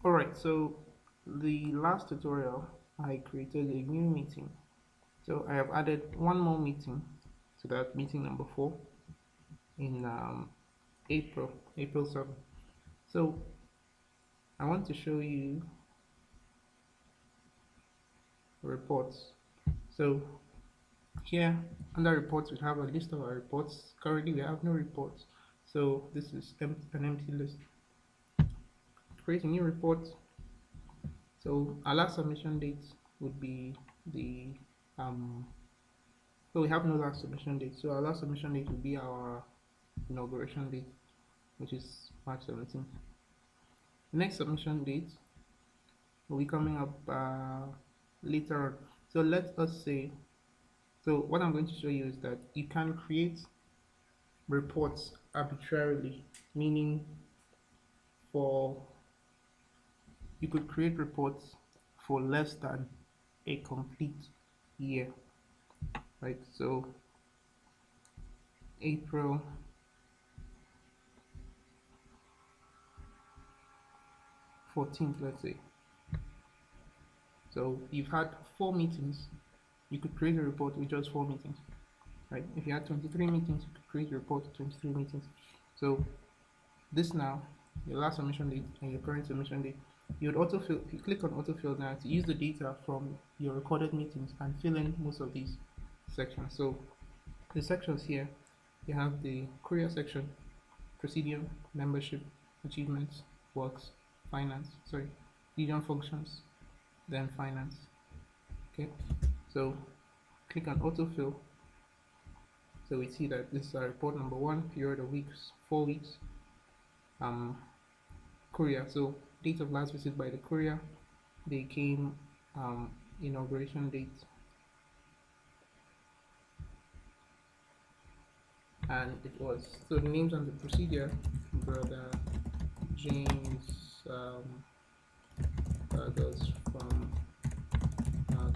Alright, so the last tutorial I created a new meeting. So I have added one more meeting to that meeting number 4 in April 7th. So I want to show you reports. So here under reports we have a list of our reports. Currently we have no reports. So this is an empty list. Create a new report. So our last submission date would be the um so we have no last submission date. So our last submission date will be our inauguration date, which is March 17th. The next submission date will be coming up later on. So let us say, so what I'm going to show you is that you can create reports arbitrarily, meaning for you could create reports for less than a complete year, right? So April 14th, let's say. So you've had 4 meetings. You could create a report with just 4 meetings, right? If you had 23 meetings, you could create a report with 23 meetings. So this now, your last submission date and your current submission date, you would autofill. If you click on autofill now to use the data from your recorded meetings and fill in most of these sections. So the sections here, you have the courier section, presidium, membership, achievements, works, finance, sorry, legion functions, then finance. Okay, so click on autofill. So we see that this is our report number 1, period of weeks, 4 weeks. Courier, so date of last visit by the courier, they came, inauguration date, and it was, so the names on the procedure, brother James Vargas from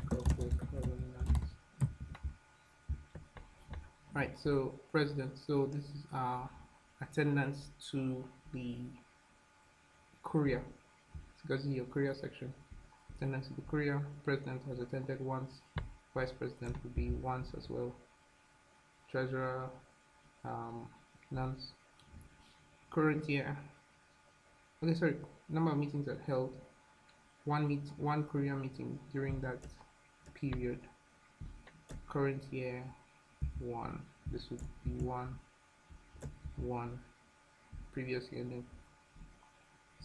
Gulfport, Carolina. Right, so president, so this is attendance to the courier, because in your courier section, attendance to the courier, president has attended once, vice president will be once as well, treasurer, none. Current year, okay, sorry, number of meetings that held, one courier meeting during that period. Current year, 1. This would be 1 previous year.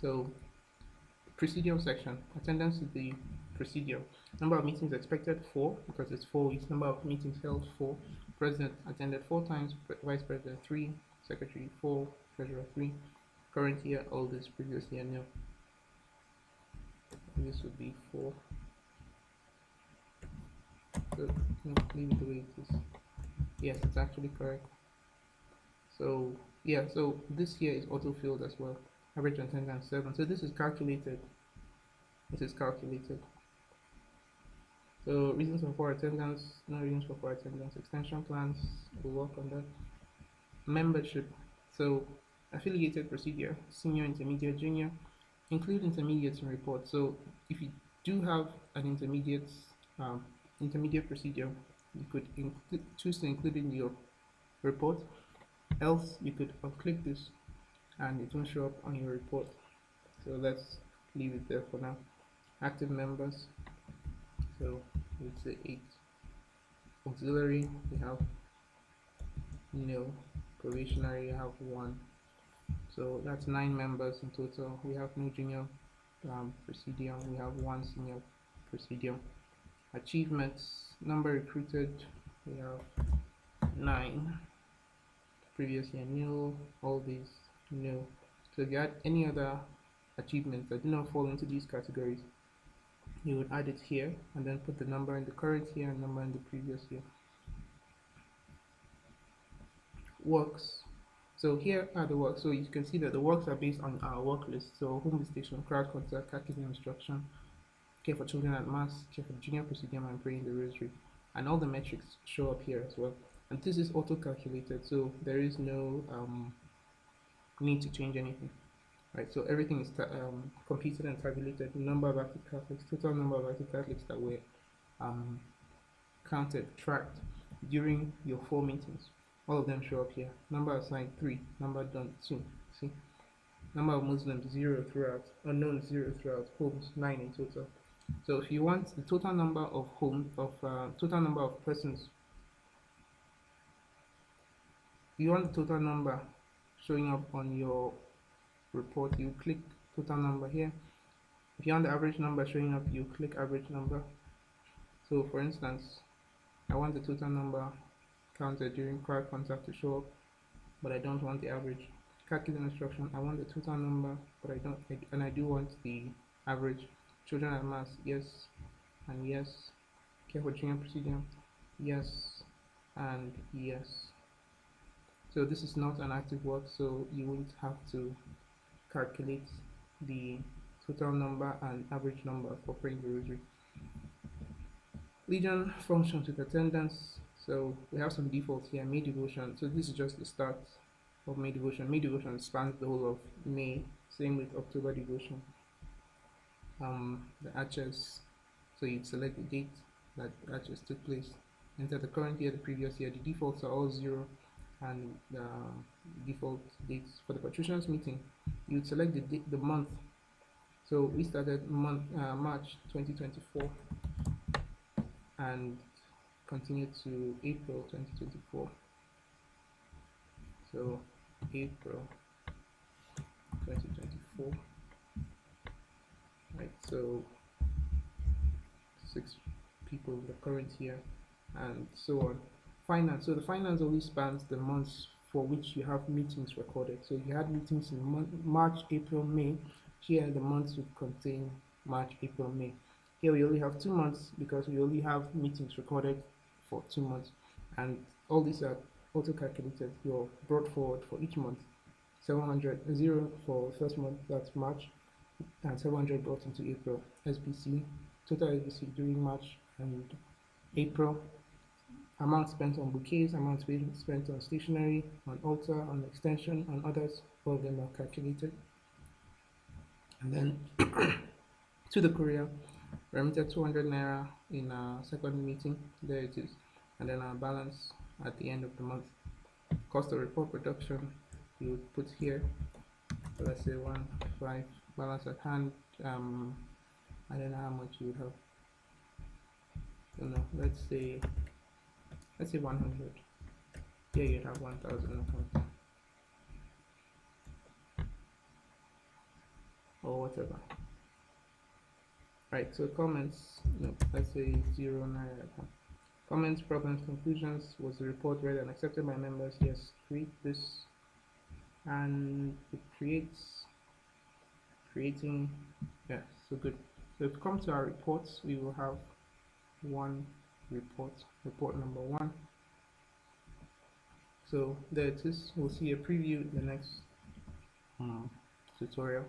So presidium section, attendance to the presidium, number of meetings expected 4, because it's 4 weeks. Number of meetings held 4. President attended 4 times, vice president 3, secretary 4, treasurer 3. Current year, all this, previous year, nil. This would be 4. So leave it the way it is. Yes, it's actually correct. So yeah, so this here is auto-filled as well. Average attendance 7. So this is calculated. This is calculated. So reasons for poor attendance, no reasons for poor attendance. Extension plans, we'll work on that. Membership. So affiliated procedure, senior, intermediate, junior. Include intermediates in report. So if you do have an intermediate procedure, you could choose to include in your report. Else, you could unclick this and it won't show up on your report. So let's leave it there for now. Active members. So let's say 8. Auxiliary, we have nil. Probationary, you have 1. So that's 9 members in total. We have no junior presidium. We have 1 senior presidium. Achievements, number recruited, we have 9. Previous year, nil. All these, nil. So if you add any other achievements that do not fall into these categories, you would add it here and then put the number in the current year and number in the previous year. Works. So here are the works. So you can see that the works are based on our work list. So home visitation, crowd concert, catechism instruction, care for children at mass, care for junior presidium, and praying the rosary. And all the metrics show up here as well. And this is auto calculated, so there is no need to change anything. right? So everything is computed and tabulated. Number of active Catholics, total number of active Catholics that were um, counted, tracked during your 4 meetings. All of them show up here. Number assigned 3, number done 2. See, number of Muslims 0 throughout, unknown 0 throughout, homes 9 in total. So if you want the total number of total number of persons, you want the total number showing up on your report, you click total number here. If you want the average number showing up, you click average number. So for instance, I want the total number counted during prior contact to show up, but I don't want the average. Calculate instruction, I want the total number, but I do want the average. Children at mass, yes, and yes. Care for junior procedure, yes, and yes. So this is not an active work, so you won't have to calculate the total number and average number for praying the rosary. Legion functions with attendance. So we have some defaults here. May devotion. So this is just the start of May devotion. May devotion spans the whole of May. Same with October devotion. The arches. So you select the date that the arches took place. Enter the current year, the previous year. The defaults are all 0, and the default dates for the patricians meeting. You would select the month. So we started March 2024 and continued to April 2024. So April 2024. Right, so 6 people in the current year, and so on. Finance. So the finance only spans the months for which you have meetings recorded. So you had meetings in March, April, May. Here the months would contain March, April, May. Here we only have 2 months because we only have meetings recorded for 2 months, and all these are auto calculated. You're brought forward for each month. 700, 0 for first month, that's March, and 700 brought into April. SBC, total SBC during March and April. Amount spent on bouquets, amount spent on stationery, on altar, on extension, on others. All of them are calculated. And then to the courier, remitted 200 naira in our second meeting. There it is. And then our balance at the end of the month. Cost of report production, you would put here. So let's say 1.5 balance at hand. I don't know how much you would have. You know, let's say 100. Here you'd have 1,000 or whatever. Right, so comments, no, let's say 0 naira. Comments, problems, conclusions. Was the report read and accepted by members? Yes. Create this, and it creating. Yeah, so good. So if we come to our reports, we will have one report number 1. So there it is. We'll see a preview in the next tutorial.